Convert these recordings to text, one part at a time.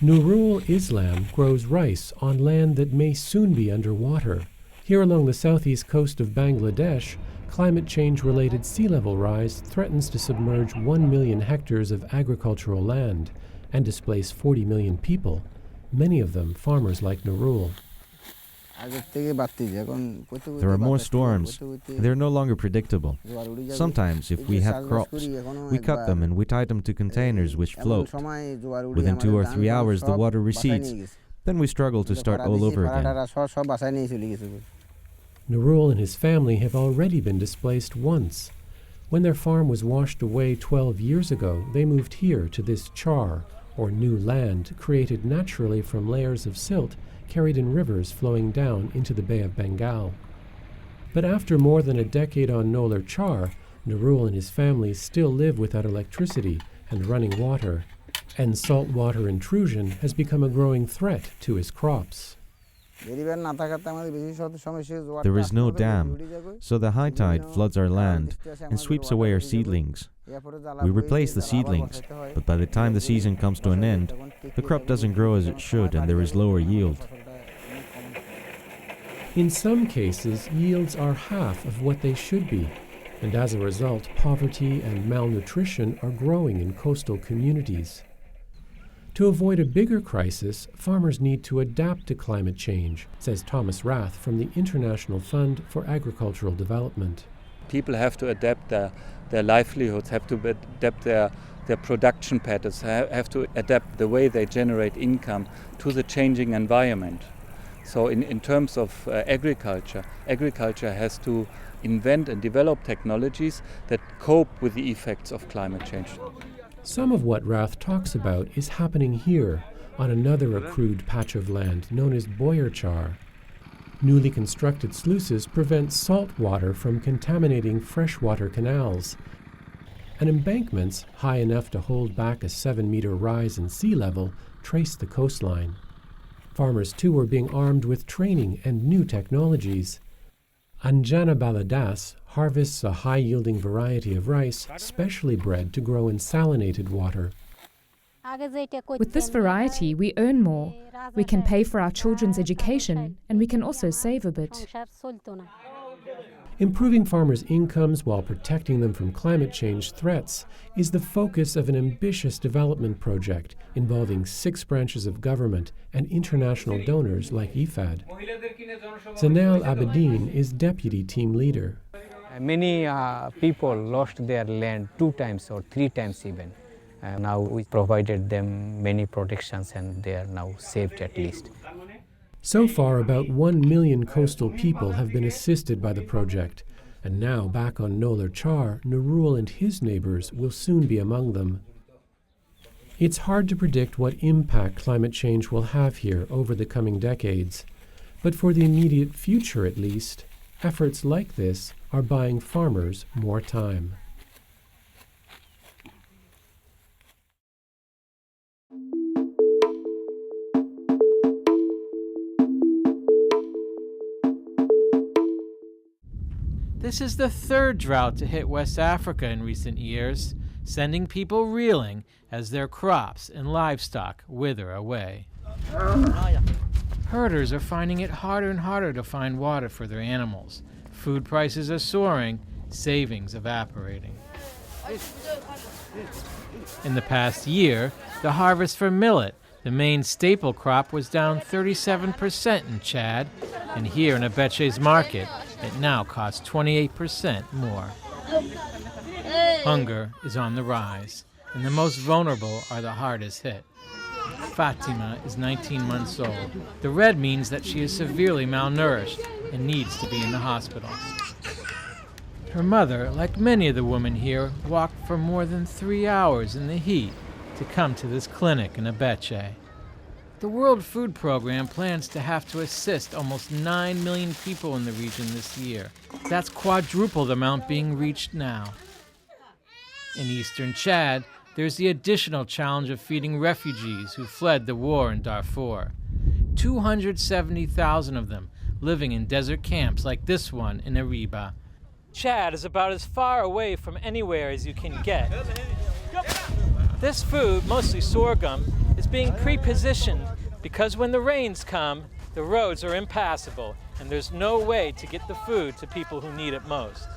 Nurul Islam grows rice on land that may soon be underwater. Here along the southeast coast of Bangladesh, climate change-related sea level rise threatens to submerge 1 million hectares of agricultural land and displace 40 million people, many of them farmers like Nurul. There are more storms. They're no longer predictable. Sometimes, if we have crops, we cut them and we tie them to containers which float. Within 2 or 3 hours, the water recedes. Then we struggle to start all over again. Nurul and his family have already been displaced once. When their farm was washed away 12 years ago, they moved here to this char, or new land, created naturally from layers of silt carried in rivers flowing down into the Bay of Bengal. But after more than a decade on Nolar Char, Nurul and his family still live without electricity and running water, and saltwater intrusion has become a growing threat to his crops. There is no dam, so the high tide floods our land and sweeps away our seedlings. We replace the seedlings, but by the time the season comes to an end, the crop doesn't grow as it should and there is lower yield. In some cases, yields are half of what they should be, and as a result, poverty and malnutrition are growing in coastal communities. To avoid a bigger crisis, farmers need to adapt to climate change, says Thomas Rath from the International Fund for Agricultural Development. People have to adapt their livelihoods, have to adapt their production patterns, have to adapt the way they generate income to the changing environment. So in terms of agriculture has to invent and develop technologies that cope with the effects of climate change. Some of what Rath talks about is happening here, on another accrued patch of land known as Boyarchar. Newly constructed sluices prevent salt water from contaminating freshwater canals, and embankments high enough to hold back a 7-meter rise in sea level trace the coastline. Farmers, too, are being armed with training and new technologies. Anjana Baladas harvests a high-yielding variety of rice specially bred to grow in salinated water. With this variety, we earn more. We can pay for our children's education, and we can also save a bit. Improving farmers' incomes while protecting them from climate change threats is the focus of an ambitious development project involving 6 branches of government and international donors like IFAD. Zanel Abedin is deputy team leader. Many people lost their land 2 times or 3 times even. Now we provided them many protections and they are now saved at least. So far, about 1 million coastal people have been assisted by the project, and now back on Nolar Char, Nurul and his neighbors will soon be among them. It's hard to predict what impact climate change will have here over the coming decades, but for the immediate future at least, efforts like this are buying farmers more time. This is the 3rd drought to hit West Africa in recent years, sending people reeling as their crops and livestock wither away. Herders are finding it harder and harder to find water for their animals. Food prices are soaring, savings evaporating. In the past year, the harvest for millet, the main staple crop, was down 37% in Chad, and here in Abeche's market, it now costs 28% more. Hunger is on the rise, and the most vulnerable are the hardest hit. Fatima is 19 months old. The red means that she is severely malnourished and needs to be in the hospital. Her mother, like many of the women here, walked for more than 3 hours in the heat to come to this clinic in Abeche. The World Food Program plans to have to assist almost 9 million people in the region this year. That's quadruple the amount being reached now. In eastern Chad, there's the additional challenge of feeding refugees who fled the war in Darfur. 270,000 of them living in desert camps like this one in Ariba. Chad is about as far away from anywhere as you can get. This food, mostly sorghum, is being pre-positioned because when the rains come, the roads are impassable and there's no way to get the food to people who need it most.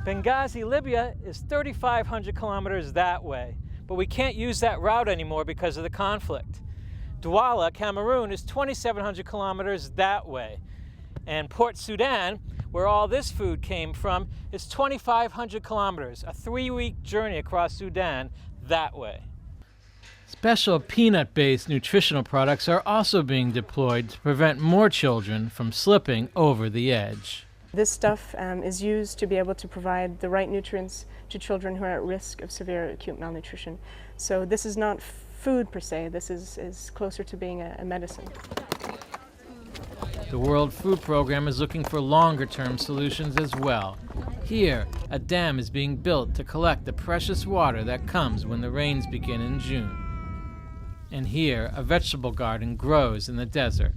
Benghazi, Libya is 3,500 kilometers that way, but we can't use that route anymore because of the conflict. Douala, Cameroon is 2,700 kilometers that way. And Port Sudan, where all this food came from, is 2,500 kilometers, a 3-week journey across Sudan that way. Special peanut-based nutritional products are also being deployed to prevent more children from slipping over the edge. This stuff is used to be able to provide the right nutrients to children who are at risk of severe acute malnutrition. So this is not food per se, this is closer to being a medicine. The World Food Program is looking for longer-term solutions as well. Here, a dam is being built to collect the precious water that comes when the rains begin in June. And here, a vegetable garden grows in the desert.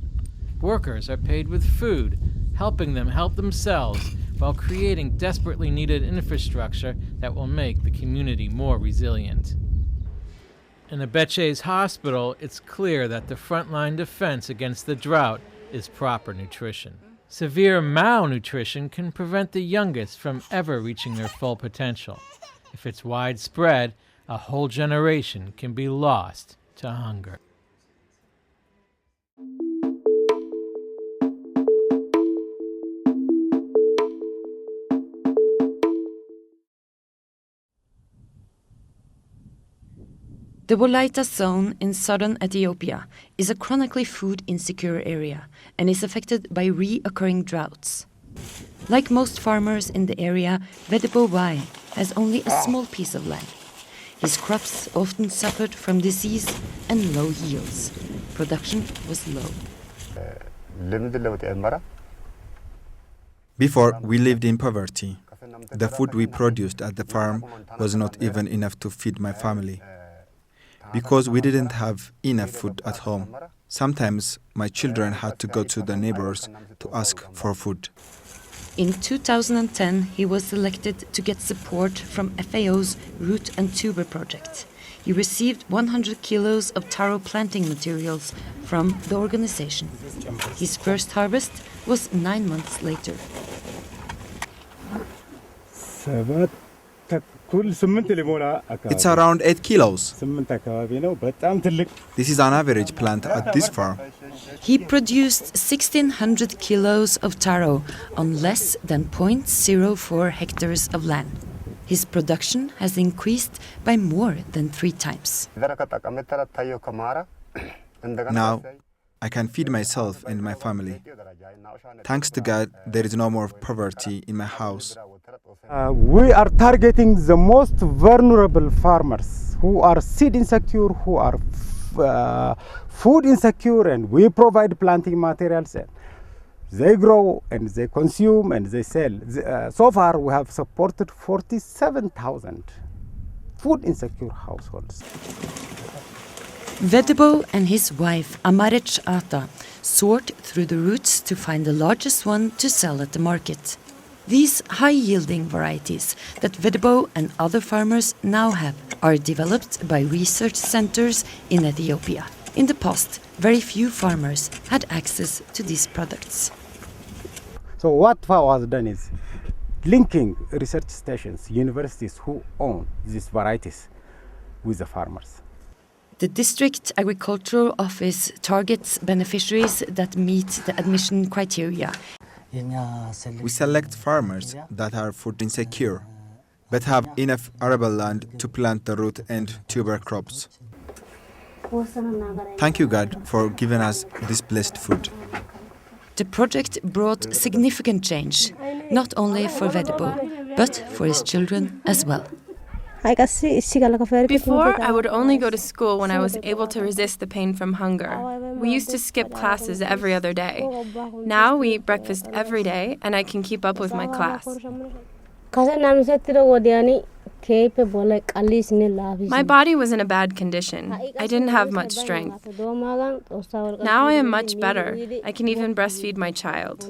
Workers are paid with food, helping them help themselves while creating desperately needed infrastructure that will make the community more resilient. In Abeche's hospital, it's clear that the frontline defense against the drought is proper nutrition. Severe malnutrition can prevent the youngest from ever reaching their full potential. If it's widespread, a whole generation can be lost to hunger. The Wolaita zone in southern Ethiopia is a chronically food insecure area and is affected by reoccurring droughts. Like most farmers in the area, Wedebo Wae has only a small piece of land. His crops often suffered from disease and low yields. Production was low. Before, we lived in poverty. The food we produced at the farm was not even enough to feed my family. Because we didn't have enough food at home, sometimes my children had to go to the neighbors to ask for food. In 2010, he was selected to get support from FAO's Root and Tuber project. He received 100 kilos of taro planting materials from the organization. His first harvest was 9 months later. It's around 8 kilos. This is an average plant at this farm. He produced 1,600 kilos of taro on less than 0.04 hectares of land. His production has increased by more than 3 times. Now, I can feed myself and my family. Thanks to God, there is no more poverty in my house. We are targeting the most vulnerable farmers who are seed insecure, who are food insecure, and we provide planting materials. And they grow and they consume and they sell. So far, we have supported 47,000 food insecure households. Wedebo and his wife Amarech Ata sort through the roots to find the largest one to sell at the market. These high-yielding varieties that Wedebo and other farmers now have are developed by research centers in Ethiopia. In the past, very few farmers had access to these products. So what FAO has done is linking research stations, universities who own these varieties with the farmers. The district agricultural office targets beneficiaries that meet the admission criteria. We select farmers that are food insecure, but have enough arable land to plant the root and tuber crops. Thank you, God, for giving us this blessed food. The project brought significant change, not only for Wedebo, but for his children as well. Before, I would only go to school when I was able to resist the pain from hunger. We used to skip classes every other day. Now we eat breakfast every day, and I can keep up with my class. My body was in a bad condition. I didn't have much strength. Now I am much better. I can even breastfeed my child.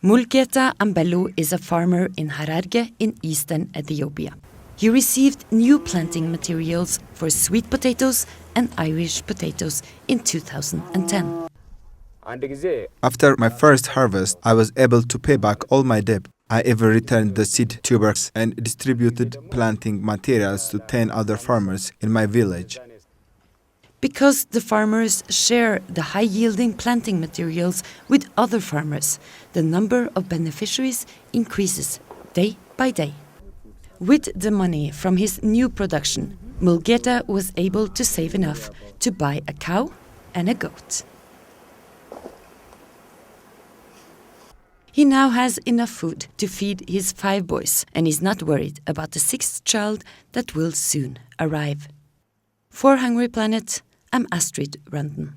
Mulugeta Ambellu is a farmer in Hararge in eastern Ethiopia. He received new planting materials for sweet potatoes and Irish potatoes in 2010. After my first harvest, I was able to pay back all my debt. I even returned the seed tubers and distributed planting materials to 10 other farmers in my village. Because the farmers share the high-yielding planting materials with other farmers, the number of beneficiaries increases day by day. With the money from his new production, Mulugeta was able to save enough to buy a cow and a goat. He now has enough food to feed his 5 boys and is not worried about the 6th child that will soon arrive. For Hungry Planet, I'm Astrid Rundon.